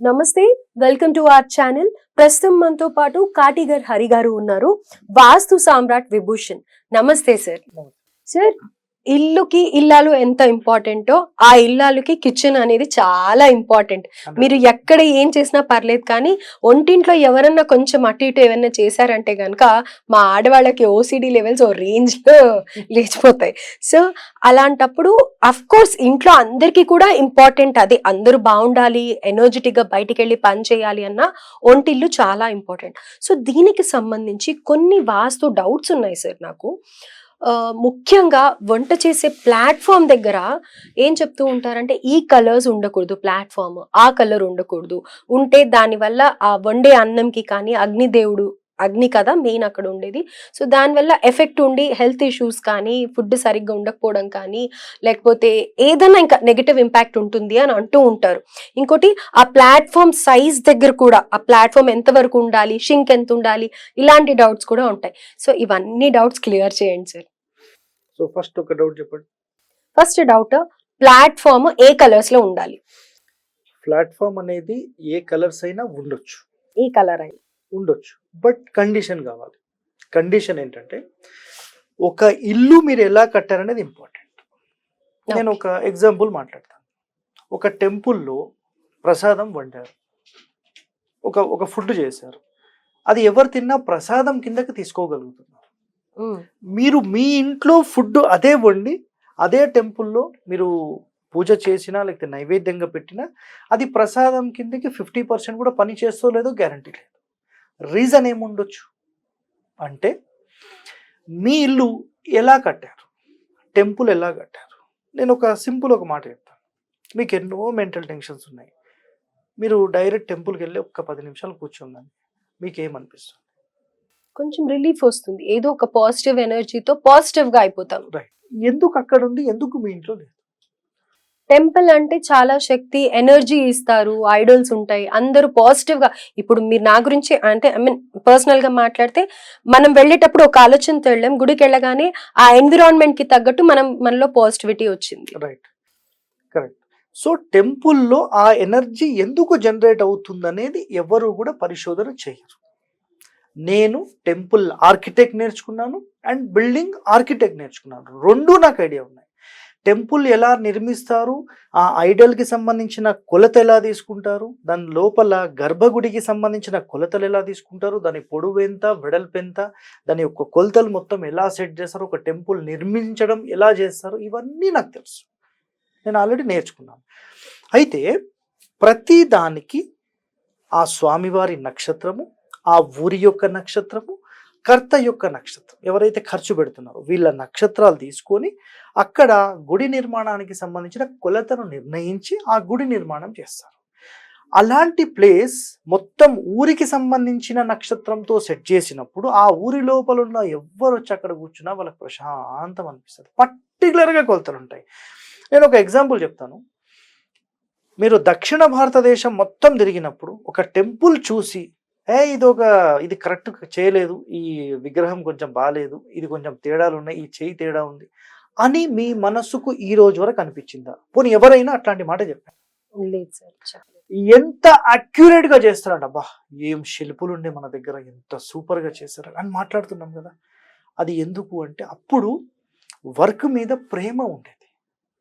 నమస్తే, welcome to our channel. ప్రస్తుతం మనతో పాటు కాటిగర్ హరి గారు ఉన్నారు, వాస్తు సామ్రాట్ విభూషణ్. నమస్తే సార్. సార్, ఇల్లుకి ఇల్లాలు ఎంత ఇంపార్టెంటో ఆ ఇల్లాలుకి కిచెన్ అనేది చాలా ఇంపార్టెంట్. మీరు ఎక్కడ ఏం చేసినా పర్లేదు, కానీ ఒంటింట్లో ఎవరన్నా కొంచెం అటు ఇటు ఏమన్నా చేశారంటే గనక మా ఆడవాళ్ళకి ఓసిడి లెవెల్స్ ఓ రేంజ్ లో లేచిపోతాయి. సో అలాంటప్పుడు అఫ్ కోర్స్ ఇంట్లో అందరికీ కూడా ఇంపార్టెంట్, అది అందరూ బాగుండాలి, ఎనర్జెటిక్ గా బయటికి వెళ్ళి పని చేయాలి అన్న ఒంటిల్లు చాలా ఇంపార్టెంట్. సో దీనికి సంబంధించి కొన్ని వాస్తు డౌట్స్ ఉన్నాయి సార్ నాకు. ముఖ్యంగా వంట చేసే ప్లాట్ఫామ్ దగ్గర ఏం చెప్తూ ఉంటారంటే ఈ కలర్స్ ఉండకూడదు, ప్లాట్ఫామ్ ఆ కలర్ ఉండకూడదు, ఉంటే దానివల్ల ఆ వండే అన్నంకి కానీ అగ్ని కదా మెయిన్ అక్కడ ఉండేది. సో దానివల్ల ఎఫెక్ట్ ఉండి హెల్త్ ఇష్యూస్ కానీ, ఫుడ్ సరిగ్గా ఉండకపోవడం కానీ, లేకపోతే ఏదైనా ఇంకా నెగటివ్ ఇంపాక్ట్ ఉంటుంది అని అంటూ ఉంటారు. ఇంకోటి, ఆ ప్లాట్ఫామ్ సైజ్ దగ్గర కూడా ఆ ప్లాట్ఫామ్ ఎంత వరకు ఉండాలి, షింక్ ఎంత ఉండాలి, ఇలాంటి డౌట్స్ కూడా ఉంటాయి. సో ఇవన్నీ డౌట్స్ క్లియర్ చేయండి సార్. సో ఫస్ట్ ఒక డౌట్ చెప్పండి. ఫస్ట్ డౌట్, ప్లాట్ఫామ్ ఏ కలర్స్ లో ఉండాలి? ప్లాట్ఫామ్ అనేది ఏ కలర్స్ అయినా ఉండొచ్చు, ఏ కలర్ అయినా ఉండొచ్చు, బట్ కండిషన్ కావాలి. కండిషన్ ఏంటంటే ఒక ఇల్లు మీరు ఎలా కట్టారనేది ఇంపార్టెంట్. నేను ఒక ఎగ్జాంపుల్ మాట్లాడతాను. ఒక టెంపుల్లో ప్రసాదం వండారు, ఒక ఫుడ్ చేశారు, అది ఎవరు తిన్నా ప్రసాదం కిందకి తీసుకోగలుగుతున్నారు. మీరు మీ ఇంట్లో ఫుడ్ అదే వండి అదే టెంపుల్లో మీరు పూజ చేసినా లేకపోతే నైవేద్యంగా పెట్టినా అది ప్రసాదం కిందకి 50% కూడా పని చేస్తో లేదో గ్యారంటీ లేదు. రీజన్ ఏముండొచ్చు అంటే మీ ఇల్లు ఎలా కట్టారు, టెంపుల్ ఎలా కట్టారు. నేను ఒక సింపుల్ ఒక మాట చెప్తాను. మీకు ఎన్నో మెంటల్ టెన్షన్స్ ఉన్నాయి, మీరు డైరెక్ట్ టెంపుల్కి వెళ్ళి ఒక 10 నిమిషాలు కూర్చుందని మీకు ఏమనిపిస్తుంది? కొంచెం రిలీఫ్ వస్తుంది, ఏదో ఒక పాజిటివ్ ఎనర్జీతో పాజిటివ్ గా అయిపోతాం. రైట్. ఎందుకు అక్కడ ఉంది, ఎందుకు మీ ఇంట్లో లేదు? టెంపుల్ అంటే చాలా శక్తి, ఎనర్జీ ఇస్తారు, ఐడల్స్ ఉంటాయి, అందరూ పాజిటివ్ గా. ఇప్పుడు మీరు నా గురించి అంటే ఐ మీన్ పర్సనల్ గా మాట్లాడితే, మనం వెళ్ళేటప్పుడు ఒక ఆలోచనతో వెళ్ళాం, గుడికి వెళ్ళగానే ఆ ఎన్విరాన్మెంట్ కి తగ్గట్టు మనలో పాజిటివిటీ వచ్చింది. Right, correct. సో టెంపుల్లో ఆ ఎనర్జీ ఎందుకు జనరేట్ అవుతుంది అనేది ఎవరు కూడా పరిశోధన చేయరు. నేను టెంపుల్ ఆర్కిటెక్ట్ నేర్చుకున్నాను అండ్ బిల్డింగ్ ఆర్కిటెక్ట్ నేర్చుకున్నాను, రెండు నాకు ఐడియా ఉన్నాయి. టెంపుల్ ఎలా నిర్మిస్తారు, ఆ ఐడల్కి సంబంధించిన కొలత ఎలా తీసుకుంటారు, దాని లోపల గర్భగుడికి సంబంధించిన కొలతలు ఎలా తీసుకుంటారు, దాని పొడవు ఎంత, వెడల్పు ఎంత, దాని యొక్క కొలతలు మొత్తం ఎలా సెట్ చేస్తారు, ఒక టెంపుల్ నిర్మించడం ఎలా చేస్తారు, ఇవన్నీ నాకు తెలుసు, నేను ఆల్రెడీ నేర్చుకున్నాను. అయితే ప్రతి దానికి ఆ స్వామివారి నక్షత్రము, ఆ ఊరి యొక్క నక్షత్రము, కర్త యొక్క నక్షత్రం, ఎవరైతే ఖర్చు పెడుతున్నారో వీళ్ళ నక్షత్రాలు తీసుకొని అక్కడ గుడి నిర్మాణానికి సంబంధించిన కొలతను నిర్ణయించి ఆ గుడి నిర్మాణం చేస్తారు. అలాంటి ప్లేస్ మొత్తం ఊరికి సంబంధించిన నక్షత్రంతో సెట్ చేసినప్పుడు ఆ ఊరి లోపల ఉన్న ఎవ్వరు వచ్చి అక్కడ కూర్చున్నా వాళ్ళకి ప్రశాంతం అనిపిస్తుంది. పర్టికులర్గా కొలతలు ఉంటాయి. నేను ఒక ఎగ్జాంపుల్ చెప్తాను. మీరు దక్షిణ భారతదేశం మొత్తం తిరిగినప్పుడు ఒక టెంపుల్ చూసి ఇది కరెక్ట్ చేయలేదు, ఈ విగ్రహం కొంచెం బాగాలేదు, ఇది కొంచెం తేడాలు ఉన్నాయి, ఈ చేయి తేడా ఉంది అని మీ మనస్సుకు ఈ రోజు వరకు అనిపించిందా? పోనీ ఎవరైనా అట్లాంటి మాట చెప్పారు? ఎంత అక్యురేట్ గా చేస్తారంట, అబ్బా ఏం శిల్పులు ఉండే మన దగ్గర, ఎంత సూపర్ గా చేస్తారు అని మాట్లాడుతున్నాం కదా. అది ఎందుకు అంటే అప్పుడు వర్క్ మీద ప్రేమ ఉండేది,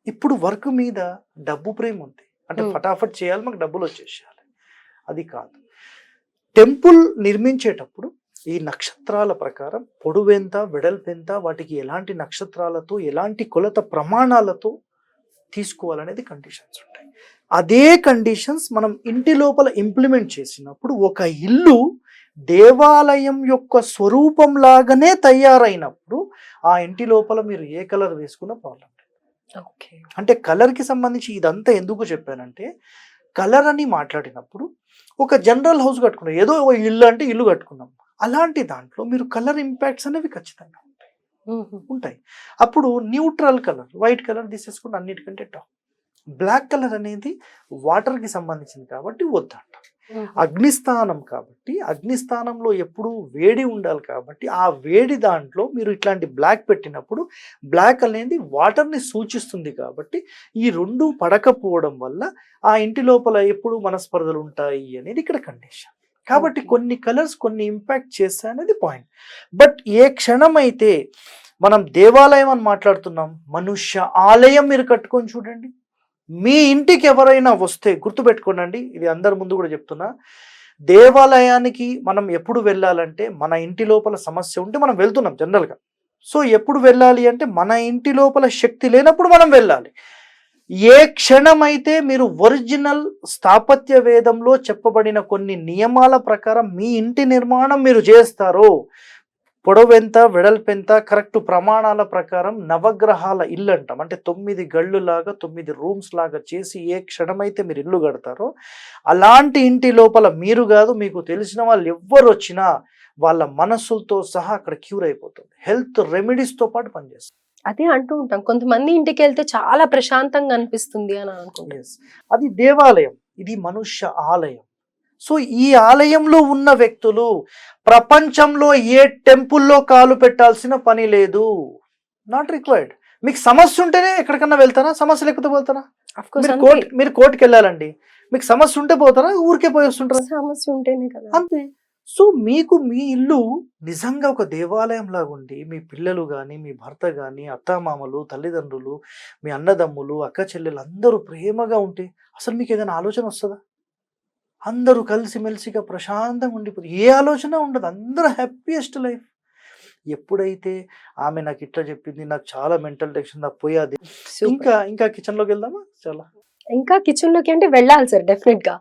ఇప్పుడు వర్క్ మీద డబ్బు ప్రేమ ఉంది. అంటే ఫటాఫట్ చేయాలి, మాకు డబ్బులు వచ్చేసేయాలి. అది కాదు. టెంపుల్ నిర్మించేటప్పుడు ఈ నక్షత్రాల ప్రకారం పొడవెంత, వెడల్పెంత, వాటికి ఎలాంటి నక్షత్రాలతో ఎలాంటి కొలత ప్రమాణాలతో తీసుకోవాలనేది కండిషన్స్ ఉంటాయి. అదే కండిషన్స్ మనం ఇంటి లోపల ఇంప్లిమెంట్ చేసినప్పుడు ఒక ఇల్లు దేవాలయం యొక్క స్వరూపం లాగానే తయారైనప్పుడు ఆ ఇంటి లోపల మీరు ఏ కలర్ వేసుకున్న ప్రాబ్లం లేదు. అంటే కలర్కి సంబంధించి ఇదంతా ఎందుకు చెప్పానంటే, కలర్ అని మాట్లాడినప్పుడు ఒక జనరల్ హౌస్ కట్టుకున్నాం, ఏదో ఇల్లు అంటే ఇల్లు కట్టుకున్నాం, అలాంటి దాంట్లో మీరు కలర్ ఇంపాక్ట్స్ అనేవి ఖచ్చితంగా ఉంటాయి. అప్పుడు న్యూట్రల్ కలర్, వైట్ కలర్ తీసేసుకుని అన్నిటికంటే టాప్. బ్లాక్ కలర్ అనేది వాటర్కి సంబంధించింది కాబట్టి వద్దంట. అగ్నిస్థానం కాబట్టి అగ్నిస్థానంలో ఎప్పుడూ వేడి ఉండాలి కాబట్టి ఆ వేడి దాంట్లో మీరు ఇట్లాంటి బ్లాక్ పెట్టినప్పుడు బ్లాక్ అనేది వాటర్ని సూచిస్తుంది కాబట్టి ఈ రెండు పడకపోవడం వల్ల ఆ ఇంటి లోపల ఎప్పుడు మనస్పర్ధలు ఉంటాయి అనేది ఇక్కడ కండిషన్. కాబట్టి Okay. కొన్ని కలర్స్ కొన్ని ఇంపాక్ట్ చేస్తాయి అనేది పాయింట్. బట్ ఏ క్షణం అయితే మనం దేవాలయం అని మాట్లాడుతున్నాం, మనుష్య ఆలయం మీరు కట్టుకొని చూడండి. మీ ఇంటికి ఎవరైనా వస్తే గుర్తుపెట్టుకోనండి, ఇది అందరి ముందు కూడా చెప్తున్నా, దేవాలయానికి మనం ఎప్పుడు వెళ్ళాలంటే మన ఇంటి లోపల సమస్య ఉంటే మనం వెళ్తున్నాం జనరల్గా. సో ఎప్పుడు వెళ్ళాలి అంటే మన ఇంటి లోపల శక్తి లేనప్పుడు మనం వెళ్ళాలి. ఏ క్షణమైతే మీరు ఒరిజినల్ స్థాపత్య వేదంలో చెప్పబడిన కొన్ని నియమాల ప్రకారం మీ ఇంటి నిర్మాణం మీరు చేస్తారో, పొడవెంత వెడల్పెంత కరెక్ట్ ప్రమాణాల ప్రకారం నవగ్రహాల ఇల్లు అంటాం, అంటే 9 గళ్ళు లాగా 9 రూమ్స్ లాగా చేసి ఏ క్షణమైతే మీరు ఇల్లు కడతారో అలాంటి ఇంటి లోపల మీరు కాదు మీకు తెలిసిన వాళ్ళు ఎవ్వరు వచ్చినా వాళ్ళ మనసులతో సహా అక్కడ క్యూర్ అయిపోతుంది. హెల్త్ రెమెడీస్తో పాటు పనిచేస్తుంది. అదే అంటూ ఉంటాం, కొంతమంది ఇంటికి వెళ్తే చాలా ప్రశాంతంగా అనిపిస్తుంది అని అనుకుంటాం. Yes. అది దేవాలయం, ఇది మనుష్య ఆలయం. సో ఈ ఆలయంలో ఉన్న వ్యక్తులు ప్రపంచంలో ఏ టెంపుల్లో కాలు పెట్టాల్సిన పని లేదు. Not required. మీకు సమస్య ఉంటేనే ఎక్కడికన్నా వెళ్తారా, సమస్య లేకపోతే పోతారా? Of course, మీరు కోర్టుకి వెళ్ళాలండి, మీకు సమస్య ఉంటే పోతారా, ఊరికే పోయి వస్తుంటారా? సమస్య ఉంటేనే కదా. అంతే. సో మీకు మీ ఇల్లు నిజంగా ఒక దేవాలయం లాగా ఉండి మీ పిల్లలు కానీ మీ భర్త కానీ అత్తామామలు తల్లిదండ్రులు మీ అన్నదమ్ములు అక్క చెల్లెలు అందరూ ప్రేమగా ఉంటే అసలు మీకు ఏదైనా ఆలోచన వస్తుందా? అందరూ కలిసిమెలిసిగా ప్రశాంతంగా ఉండిపోతుంది, ఏ ఆలోచన ఉండదు, అందరూ హ్యాపీయెస్ట్ లైఫ్. ఎప్పుడైతే ఆమె నాకు ఇట్లా చెప్పింది, నాకు చాలా మెంటల్ టెన్షన్, నాకు పోయాది. Super. ఇంకా కిచెన్లోకి వెళ్దామా? చాలా ఇంకా కిచెన్ లోకి అంటే వెళ్ళాలి సార్, డెఫినెట్ గా.